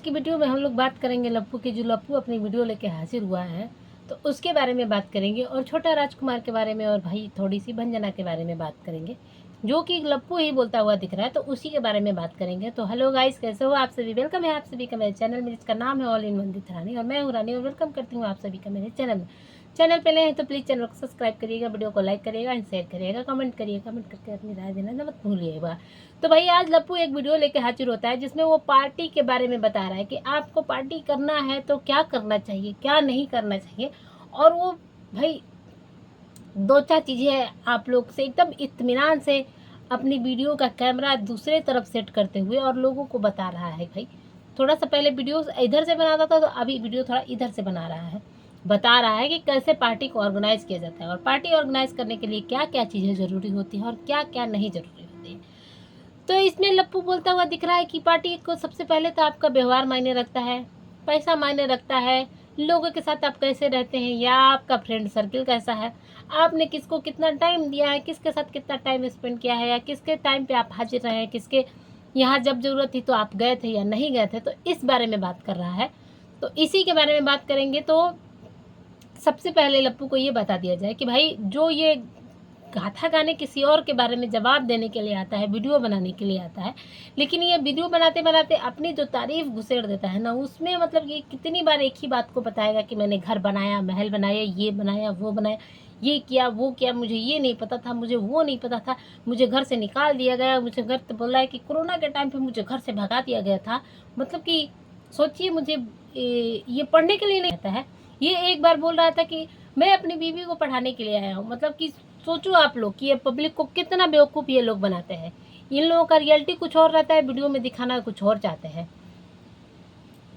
की वीडियो में हम लोग बात करेंगे लप्पू की। जो लप्पू अपनी वीडियो लेके हाजिर हुआ है तो उसके बारे में बात करेंगे, और छोटा राजकुमार के बारे में, और भाई थोड़ी सी भंजना के बारे में बात करेंगे, जो कि लप्पू ही बोलता हुआ दिख रहा है, तो उसी के बारे में बात करेंगे। तो हेलो गाइस, कैसे हो आप सभी? वेलकम है आप सभी का मेरे चैनल में, जिसका नाम है ऑल इन वन विद रानी, और मैं हूँ रानी, और वेलकम करती हूँ आप सभी का मेरे चैनल में। चैनल पे नए हैं तो प्लीज़ चैनल को सब्सक्राइब करिएगा, वीडियो को लाइक करिएगा, शेयर करिएगा, कमेंट करिएगा, कमेंट करके अपनी राय देना ना मत भूलिएगा। तो भाई आज लप्पू एक वीडियो लेके हाजिर होता है जिसमें वो पार्टी के बारे में बता रहा है कि आपको पार्टी करना है तो क्या करना चाहिए, क्या नहीं करना चाहिए। और वो भाई दो चार चीज़ें आप लोग से एकदम इत्मीनान से अपनी वीडियो का कैमरा दूसरे तरफ सेट करते हुए और लोगों को बता रहा है। भाई थोड़ा सा पहले वीडियो इधर से बनाता था, तो अभी वीडियो थोड़ा इधर से बना रहा है, बता रहा है कि कैसे पार्टी को ऑर्गेनाइज किया जाता है, और पार्टी ऑर्गेनाइज करने के लिए क्या क्या चीज़ें ज़रूरी होती हैं और क्या क्या नहीं ज़रूरी होती है। तो इसमें लप्पू बोलता हुआ दिख रहा है कि पार्टी को सबसे पहले तो आपका व्यवहार मायने रखता है, पैसा मायने रखता है, लोगों के साथ आप कैसे रहते हैं, या आपका फ्रेंड सर्किल कैसा है, आपने किसको कितना टाइम दिया है, किसके साथ कितना टाइम स्पेंड किया है, या किसके टाइम पे आप हाजिर रहे हैं, किसके यहाँ जब ज़रूरत थी तो आप गए थे या नहीं गए थे। तो इस बारे में बात कर रहा है। तो इसी के बारे में बात करेंगे। तो सबसे पहले लप्पू को ये बता दिया जाए कि भाई जो ये गाथा गाने किसी और के बारे में जवाब देने के लिए आता है, वीडियो बनाने के लिए आता है, लेकिन ये वीडियो बनाते बनाते अपनी जो तारीफ घुसेड़ देता है ना, उसमें मतलब ये कितनी बार एक ही बात को बताएगा कि मैंने घर बनाया, महल बनाया, ये बनाया, वो बनाया, ये किया, वो किया, मुझे ये नहीं पता था, मुझे वो नहीं पता था, मुझे घर से निकाल दिया गया, मुझे घर तो बोला है कि कोरोना के टाइम पे मुझे घर से भगा दिया गया था। मतलब कि सोचिए, मुझे ये पढ़ने के लिए नहीं आता है। ये एक बार बोल रहा था कि मैं अपनी बीवी को पढ़ाने के लिए आया हूँ। मतलब कि सोचो आप लोग कि ये पब्लिक को कितना बेवकूफ़ ये लोग बनाते हैं। इन लोगों का रियलिटी कुछ और रहता है, वीडियो में दिखाना कुछ और चाहते हैं।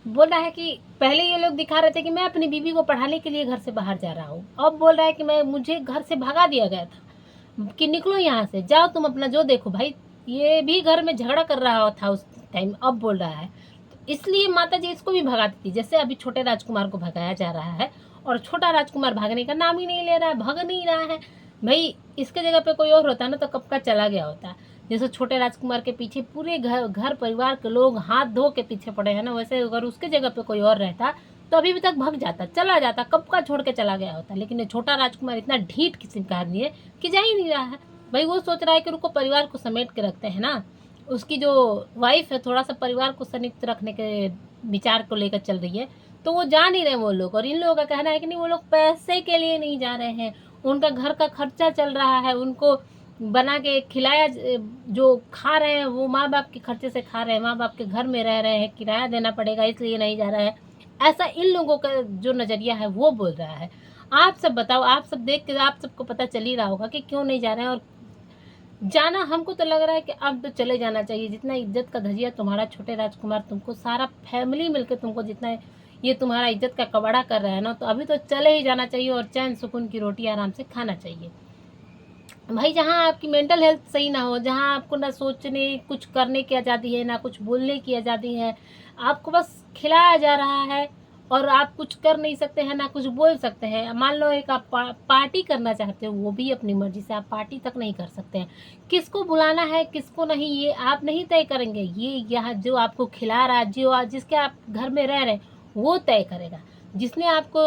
बोल रहा है कि पहले ये लोग दिखा रहे थे कि मैं अपनी बीवी को पढ़ाने के लिए घर से बाहर जा रहा हूँ, अब बोल रहा है कि मुझे घर से भगा दिया गया था कि निकलो यहाँ से, जाओ तुम अपना जो देखो। भाई ये भी घर में झगड़ा कर रहा था उस टाइम, अब बोल रहा है। तो इसलिए माता जी इसको भी भगाती थी, जैसे अभी छोटे राजकुमार को भगाया जा रहा है, और छोटा राजकुमार भागने का नाम ही नहीं ले रहा है, भग नहीं रहा है। भाई इसके जगह पे कोई और होता ना तो कब का चला गया होता। जैसे छोटे राजकुमार के पीछे पूरे घर परिवार के लोग हाथ धो के पीछे पड़े हैं ना, वैसे अगर उसके जगह पे कोई और रहता तो अभी तक भग जाता, चला जाता, कब का छोड़ के चला गया होता। लेकिन ये छोटा राजकुमार इतना ढीठ किस्म का आदमी है कि जा ही नहीं रहा है। भाई वो सोच रहा है कि उनको परिवार को समेट के रखते हैं ना, उसकी जो वाइफ है थोड़ा सा परिवार को संयुक्त रखने के विचार को लेकर चल रही है, तो वो जा नहीं रहे वो लोग। और इन लोगों का कहना है कि नहीं, वो लोग पैसे के लिए नहीं जा रहे हैं, उनका घर का खर्चा चल रहा है, उनको बना के खिलाया, जो खा रहे हैं वो माँ बाप के खर्चे से खा रहे हैं, माँ बाप के घर में रह रहे हैं, किराया देना पड़ेगा इसलिए नहीं जा रहा है। ऐसा इन लोगों का जो नज़रिया है वो बोल रहा है। आप सब बताओ, आप सब देख के आप सबको पता चल ही रहा होगा कि क्यों नहीं जा रहे हैं। और जाना हमको तो लग रहा है कि अब तो चले जाना चाहिए। जितना इज्जत का धजिया तुम्हारा छोटे राजकुमार तुमको, सारा फैमिली मिलकर तुमको जितना ये तुम्हारा इज्जत का कबाड़ा कर रहा है ना, तो अभी तो चले ही जाना चाहिए और चैन सुकून की रोटी आराम से खाना चाहिए। भाई जहाँ आपकी मेंटल हेल्थ सही ना हो, जहाँ आपको ना सोचने कुछ करने की आज़ादी है, ना कुछ बोलने की आज़ादी है, आपको बस खिलाया जा रहा है और आप कुछ कर नहीं सकते हैं, ना कुछ बोल सकते हैं। मान लो एक आप पार्टी करना चाहते हो, वो भी अपनी मर्जी से, आप पार्टी तक नहीं कर सकते हैं। किसको बुलाना है किसको नहीं, ये आप नहीं तय करेंगे। ये यहाँ जो आपको खिला रहा है, जो जिसके आप घर में रह रहे हैं, वो तय करेगा। जिसने आपको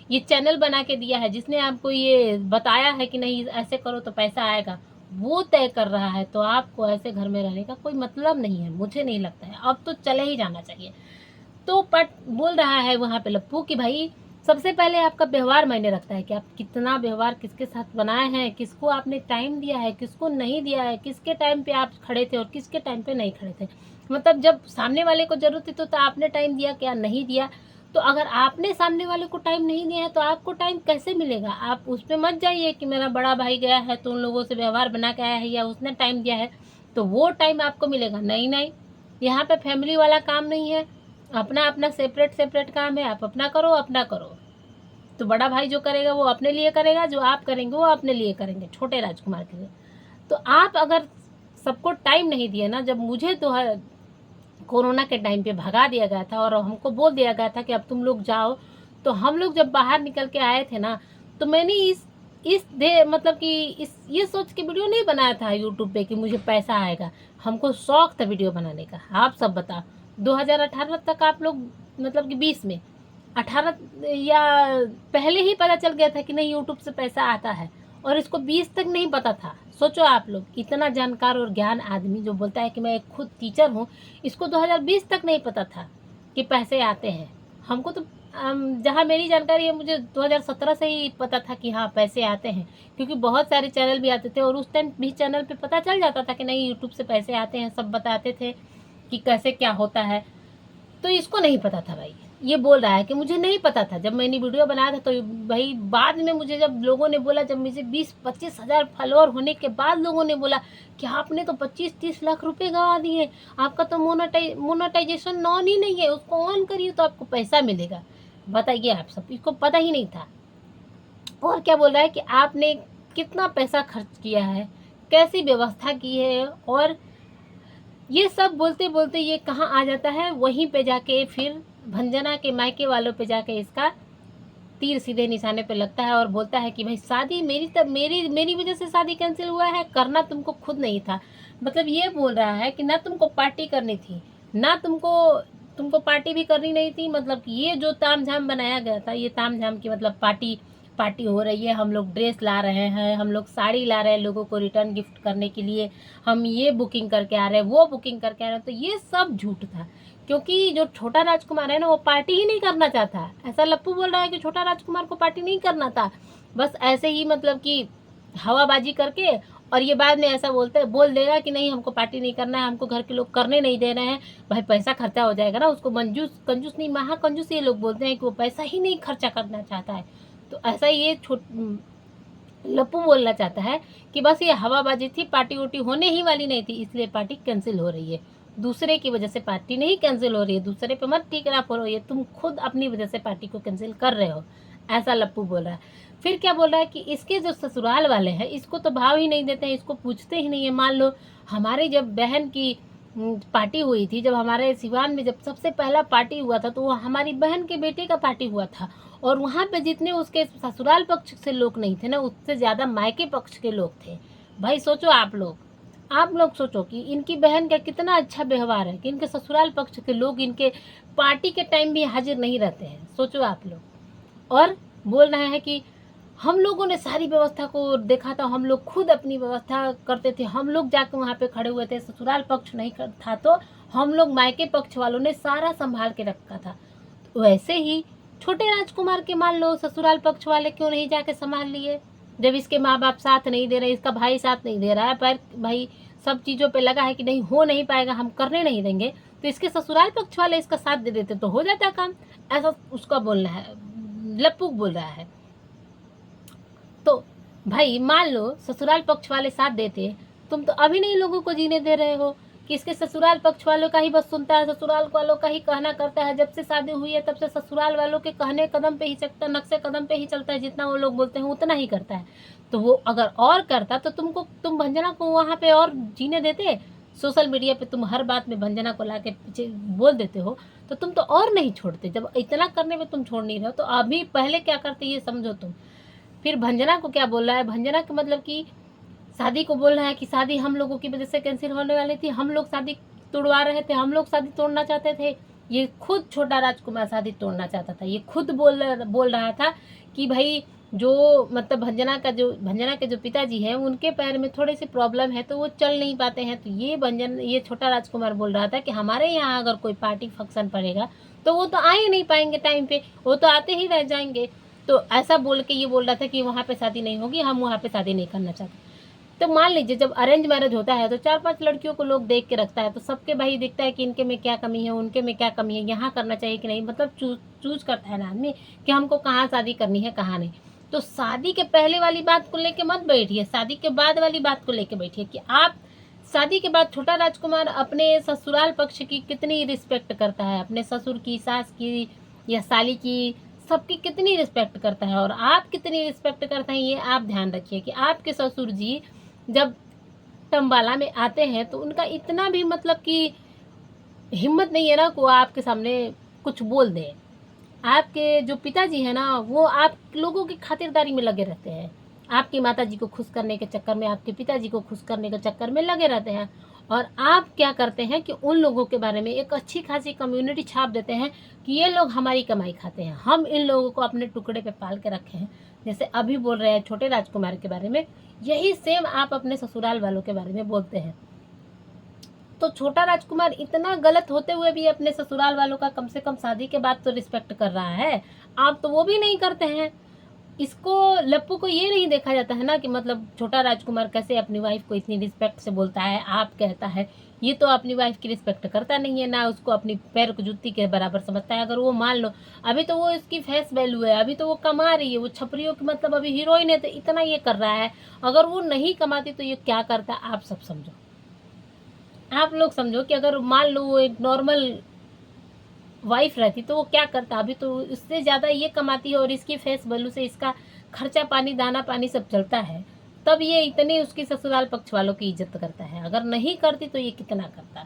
ये चैनल बना के दिया है, जिसने आपको ये बताया है कि नहीं ऐसे करो तो पैसा आएगा, वो तय कर रहा है। तो आपको ऐसे घर में रहने का कोई मतलब नहीं है, मुझे नहीं लगता है। अब तो चले ही जाना चाहिए। तो पट बोल रहा है वहाँ पे लप्पू कि भाई सबसे पहले आपका व्यवहार मायने रखता है कि आप कितना व्यवहार किसके साथ बनाए हैं, किसको आपने टाइम दिया है, किसको नहीं दिया है, किसके टाइम पे आप खड़े थे और किसके टाइम पे नहीं खड़े थे। मतलब जब सामने वाले को जरूरत थी तो आपने टाइम दिया, क्या नहीं दिया। तो अगर आपने सामने वाले को टाइम नहीं दिया है तो आपको टाइम कैसे मिलेगा। आप उस पर मत जाइए कि मेरा बड़ा भाई गया है तो उन लोगों से व्यवहार बना के आया है, या उसने टाइम दिया है तो वो टाइम आपको मिलेगा। नहीं नहीं, यहाँ पे फैमिली वाला काम नहीं है, अपना अपना सेपरेट सेपरेट काम है। आप अपना करो, अपना करो। तो बड़ा भाई जो करेगा वो अपने लिए करेगा, जो आप करेंगे वो अपने लिए करेंगे, छोटे राजकुमार के लिए। तो आप अगर सबको टाइम नहीं दिए ना, जब मुझे तो कोरोना के टाइम पे भगा दिया गया था और हमको बोल दिया गया था कि अब तुम लोग जाओ, तो हम लोग जब बाहर निकल के आए थे ना, तो मैंने इस दे मतलब कि इस ये सोच के वीडियो नहीं बनाया था यूट्यूब पे कि मुझे पैसा आएगा। हमको शौक था वीडियो बनाने का। आप सब बताओ, 2018 तक आप लोग मतलब कि 20 में 18 या पहले ही पता चल गया था कि नहीं यूट्यूब से पैसा आता है, और इसको 20 तक नहीं पता था। सोचो आप लोग, इतना जानकार और ज्ञान आदमी जो बोलता है कि मैं खुद टीचर हूँ, इसको 2020 तक नहीं पता था कि पैसे आते हैं। हमको तो जहाँ मेरी जानकारी है, मुझे 2017 से ही पता था कि हाँ पैसे आते हैं, क्योंकि बहुत सारे चैनल भी आते थे और उस टाइम भी चैनल पे पता चल जाता था कि नहीं यूट्यूब से पैसे आते हैं, सब बताते थे कि कैसे क्या होता है। तो इसको नहीं पता था भाई, ये बोल रहा है कि मुझे नहीं पता था। जब मैंने वीडियो बनाया था तो भाई बाद में मुझे जब लोगों ने बोला, जब मुझे 20-25 हज़ार फॉलोअर होने के बाद लोगों ने बोला कि आपने तो 25-30 लाख रुपए गंवा दिए, आपका तो मोनेटाइजेशन ऑन ही नहीं है, उसको ऑन करिए तो आपको पैसा मिलेगा। बताइए आप सब, इसको पता ही नहीं था। और क्या बोल रहा है कि आपने कितना पैसा खर्च किया है, कैसी व्यवस्था की है, और ये सब बोलते बोलते ये कहाँ आ जाता है, वहीं पे जाके फिर भंजना के मायके वालों पे जाके इसका तीर सीधे निशाने पे लगता है और बोलता है कि भाई शादी मेरी वजह से शादी कैंसिल हुआ है, करना तुमको खुद नहीं था। मतलब ये बोल रहा है कि ना तुमको पार्टी करनी थी, ना तुमको पार्टी भी करनी नहीं थी। मतलब ये जो तामझाम बनाया गया था, ये तामझाम की मतलब पार्टी पार्टी हो रही है, हम लोग ड्रेस ला रहे हैं, हम लोग साड़ी ला रहे हैं लोगों को रिटर्न गिफ्ट करने के लिए, हम ये बुकिंग करके आ रहे हैं, वो बुकिंग करके आ रहे हैं, तो ये सब झूठ था। क्योंकि जो छोटा राजकुमार है ना, वो पार्टी ही नहीं करना चाहता। ऐसा लप्पू बोल रहा है कि छोटा राजकुमार को पार्टी नहीं करना था, बस ऐसे ही मतलब कि हवाबाजी करके, और ये बाद में ऐसा बोल देगा कि नहीं हमको पार्टी नहीं करना है, हमको घर के लोग करने नहीं दे रहे हैं। भाई पैसा खर्चा हो जाएगा ना, उसको कंजूस नहीं, महाकंजूस ये लोग बोलते हैं कि वो पैसा ही नहीं खर्चा करना चाहता है। तो ऐसा ये लप्पू बोलना चाहता है कि बस ये हवाबाजी थी, पार्टी वोटी होने ही वाली नहीं थी, इसलिए पार्टी कैंसिल हो रही है। दूसरे की वजह से पार्टी नहीं कैंसिल हो रही है, दूसरे पे मत टीकना फोड़ो, ये तुम खुद अपनी वजह से पार्टी को कैंसिल कर रहे हो, ऐसा लप्पू बोल रहा है। फिर क्या बोल रहा है कि इसके जो ससुराल वाले हैं इसको तो भाव ही नहीं देते हैं, इसको पूछते ही नहीं है। मान लो हमारी जब बहन की पार्टी हुई थी, जब हमारे सिवान में जब सबसे पहला पार्टी हुआ था, तो वो हमारी बहन के बेटे का पार्टी हुआ था, और वहाँ पे जितने उसके ससुराल पक्ष से लोग नहीं थे ना, उससे ज़्यादा मायके पक्ष के लोग थे। भाई सोचो आप लोग सोचो कि इनकी बहन का कितना अच्छा व्यवहार है कि इनके ससुराल पक्ष के लोग इनके पार्टी के टाइम भी हाजिर नहीं रहते हैं। सोचो आप लोग, और बोल रहे हैं कि हम लोगों ने सारी व्यवस्था को देखा था, हम लोग खुद अपनी व्यवस्था करते थे, हम लोग जाकर वहाँ पे खड़े हुए थे, ससुराल पक्ष नहीं था तो हम लोग मायके पक्ष वालों ने सारा संभाल के रखा था। तो वैसे ही छोटे राजकुमार के मान लो ससुराल पक्ष वाले क्यों नहीं जाके संभाल लिए, जब इसके माँ बाप साथ नहीं दे रहे, इसका भाई साथ नहीं दे रहा है, पर भाई सब चीज़ों पे लगा है कि नहीं हो नहीं पाएगा, हम करने नहीं देंगे, तो इसके ससुराल पक्ष वाले इसका साथ दे देते तो हो जाता काम। ऐसा उसका बोलना है, लप्पू बोल रहा है। तो भाई मान लो ससुराल पक्ष वाले साथ देते, तुम तो अभी नहीं लोगों को जीने दे रहे हो कि इसके ससुराल पक्ष वालों का ही बस सुनता है, ससुराल वालों का ही कहना करता है। जब से शादी हुई है तब से ससुराल वालों के कहने कदम पे ही चलता, नक्शे कदम पे ही चलता है, जितना वो लोग बोलते हैं उतना ही करता है। तो वो अगर और करता तो तुम भंजना को वहाँ पे और जीने देते। सोशल मीडिया पे तुम हर बात में भंजना को ला के पीछे बोल देते हो, तो तुम तो और नहीं छोड़ते। जब इतना करने में तुम छोड़ नहीं रहे हो तो अभी पहले क्या करते ये समझो तुम। फिर भंजना को क्या बोल रहा है, भंजना का मतलब कि शादी को बोल रहा है कि शादी हम लोगों की वजह से कैंसिल होने वाली थी, हम लोग शादी तोड़वा रहे थे, हम लोग शादी तोड़ना चाहते थे। ये खुद छोटा राजकुमार शादी तोड़ना चाहता था, ये खुद बोल रहा था कि भाई जो मतलब भंजना के जो पिताजी हैं उनके पैर में थोड़ी सी प्रॉब्लम है तो वो चल नहीं पाते हैं। तो ये छोटा राजकुमार बोल रहा था कि हमारे यहाँ अगर कोई पार्टी फंक्शन पड़ेगा तो वो तो आ ही नहीं पाएंगे टाइम पे, वो तो आते ही रह जाएंगे। तो ऐसा बोल के ये बोल रहा था कि वहाँ पे शादी नहीं होगी, हम वहाँ पे शादी नहीं करना चाहते। तो मान लीजिए जब अरेंज मैरिज होता है तो 4-5 लड़कियों को लोग देख के रखता है, तो सबके भाई दिखता है कि इनके में क्या कमी है, उनके में क्या कमी है, यहाँ करना चाहिए कि नहीं, मतलब चूज करता है ना आदमी कि हमको कहाँ शादी करनी है कहाँ नहीं। तो शादी के पहले वाली बात को लेके मत बैठिए, शादी के बाद वाली बात को लेके बैठिए कि आप शादी के बाद छोटा राजकुमार अपने ससुराल पक्ष की कितनी रिस्पेक्ट करता है, अपने ससुर की, सास की या साली की, सबकी कितनी रिस्पेक्ट करता है, और आप कितनी रिस्पेक्ट करते हैं ये आप ध्यान रखिए। कि आपके ससुर जी जब तंबाला में आते हैं तो उनका इतना भी मतलब कि हिम्मत नहीं है ना को आपके सामने कुछ बोल दे। आपके जो पिताजी है ना वो आप लोगों की खातिरदारी में लगे रहते हैं, आपकी माताजी को खुश करने के चक्कर में, आपके पिताजी को खुश करने के चक्कर में लगे रहते हैं, और आप क्या करते हैं कि उन लोगों के बारे में एक अच्छी खासी कम्युनिटी छाप देते हैं कि ये लोग हमारी कमाई खाते हैं, हम इन लोगों को अपने टुकड़े पे पाल के रखे हैं। जैसे अभी बोल रहे हैं छोटे राजकुमार के बारे में, यही सेम आप अपने ससुराल वालों के बारे में बोलते हैं। तो छोटा राजकुमार इतना गलत होते हुए भी अपने ससुराल वालों का कम से कम शादी के बाद तो रिस्पेक्ट कर रहा है, आप तो वो भी नहीं करते हैं। इसको लप्पू को ये नहीं देखा जाता है ना कि मतलब छोटा राजकुमार कैसे अपनी वाइफ को इतनी रिस्पेक्ट से बोलता है, आप कहता है। ये तो अपनी वाइफ की रिस्पेक्ट करता नहीं है, ना उसको अपनी पैर को जूती के बराबर समझता है। अगर वो मान लो अभी तो वो इसकी फेस वैल्यू है, अभी तो वो कमा रही है, वो छपरियों की मतलब अभी हीरोइन है, तो इतना ये कर रहा है। अगर वो नहीं कमाती तो ये क्या करता, आप सब समझो। आप लोग समझो कि अगर मान लो वो एक नॉर्मल वाइफ रहती तो वो क्या करता, अभी तो इससे ज़्यादा ये कमाती है और इसकी फेस वैल्यू से इसका खर्चा पानी दाना पानी सब चलता है, तब ये इतनी उसकी ससुराल पक्ष वालों की इज्जत करता है। अगर नहीं करती तो ये कितना करता।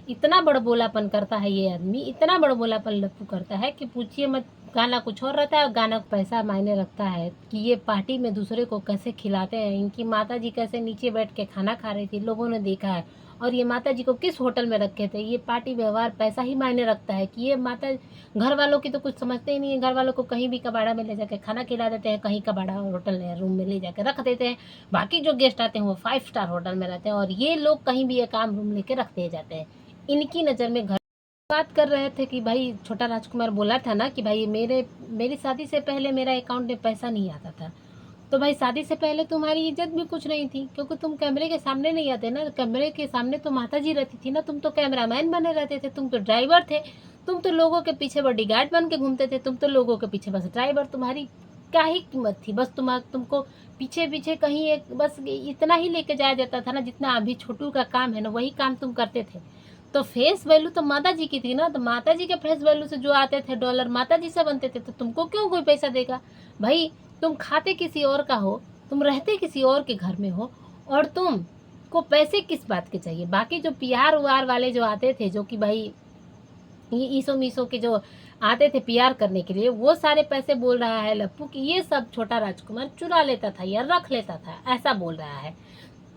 इतना बड़बोलापन करता है ये आदमी, इतना बड़बोलापन लप्पू करता है कि पूछिए मत। गाना कुछ और रहता है और गाना पैसा मायने रखता है कि ये पार्टी में दूसरे को कैसे खिलाते हैं। इनकी माता जी कैसे नीचे बैठ के खाना खा रही थी, लोगों ने देखा है। और ये माता जी को किस होटल में रखे थे, ये पार्टी व्यवहार पैसा ही मायने रखता है कि ये माता घर वालों की तो कुछ समझते ही नहीं है। घर वालों को कहीं भी कबाड़ा में ले जाकर खाना खिला देते हैं, कहीं कबाड़ा होटल या रूम में ले जाकर रख देते हैं। बाकी जो गेस्ट आते हैं वो 5 स्टार होटल में रहते हैं और ये लोग कहीं भी एक आम रूम लेके रख दिए जाते हैं। इनकी नज़र में घर बात कर रहे थे कि भाई छोटा राजकुमार बोला था ना कि भाई मेरी शादी से पहले मेरा अकाउंट में पैसा नहीं आता था। तो भाई शादी से पहले तुम्हारी इज्जत भी कुछ नहीं थी, क्योंकि तुम कैमरे के सामने नहीं आते ना। कैमरे के सामने तो माता जी रहती थी ना, तुम तो कैमरामैन बने रहते थे, तुम तो ड्राइवर थे, तुम तो लोगों के पीछे बॉडीगार्ड बन के घूमते थे, तुम तो लोगों के पीछे बस ड्राइवर। तुम्हारी क्या ही कीमत थी, बस तुमको पीछे पीछे कहीं एक बस इतना ही लेके जाया जाता था ना, जितना अभी छोटू का काम है ना वही काम तुम करते थे। तो फेस वैल्यू तो माता जी की थी ना, तो माता जी के फेस वैल्यू से जो आते थे डॉलर माता जी से बनते थे, तो तुमको क्यों कोई पैसा देगा भाई। तुम खाते किसी और का हो, तुम रहते किसी और के घर में हो, और तुम को पैसे किस बात के चाहिए। बाकी जो पीआर उआर वाले जो आते थे, जो कि भाई ये ईसो मीसो के जो आते थे पीआर करने के लिए, वो सारे पैसे बोल रहा है लप्पू कि ये सब छोटा राजकुमार चुरा लेता था या रख लेता था, ऐसा बोल रहा है।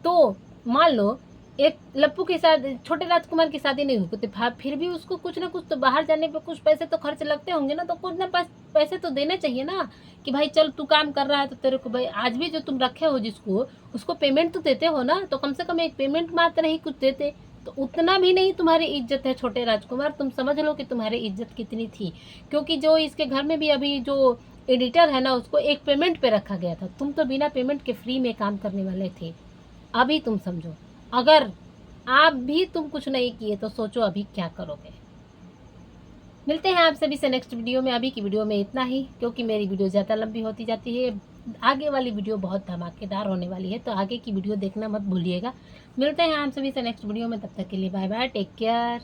तो मान लो एक लप्पू के साथ छोटे राजकुमार की शादी नहीं हुई थी, फिर भी उसको कुछ ना कुछ तो बाहर जाने पे कुछ पैसे तो खर्च लगते होंगे ना, तो कुछ ना पैसे तो देने चाहिए ना कि भाई चल तू काम कर रहा है तो तेरे को भाई आज भी जो तुम रखे हो जिसको, उसको पेमेंट तो देते हो ना, तो कम से कम एक पेमेंट मात्र ही कुछ देते। तो उतना भी नहीं तुम्हारी इज्जत है छोटे राजकुमार, तुम समझ लो कि तुम्हारी इज्जत कितनी थी। क्योंकि जो इसके घर में भी अभी जो एडिटर है ना, उसको एक पेमेंट पे रखा गया था, तुम तो बिना पेमेंट के फ्री में काम करने वाले थे। अभी तुम समझो, अगर आप भी तुम कुछ नहीं किए तो सोचो अभी क्या करोगे। मिलते हैं आप सभी से नेक्स्ट वीडियो में। अभी की वीडियो में इतना ही, क्योंकि मेरी वीडियो ज़्यादा लंबी होती जाती है। आगे वाली वीडियो बहुत धमाकेदार होने वाली है, तो आगे की वीडियो देखना मत भूलिएगा। मिलते हैं आप सभी से नेक्स्ट वीडियो में, तब तक के लिए बाय बाय, टेक केयर।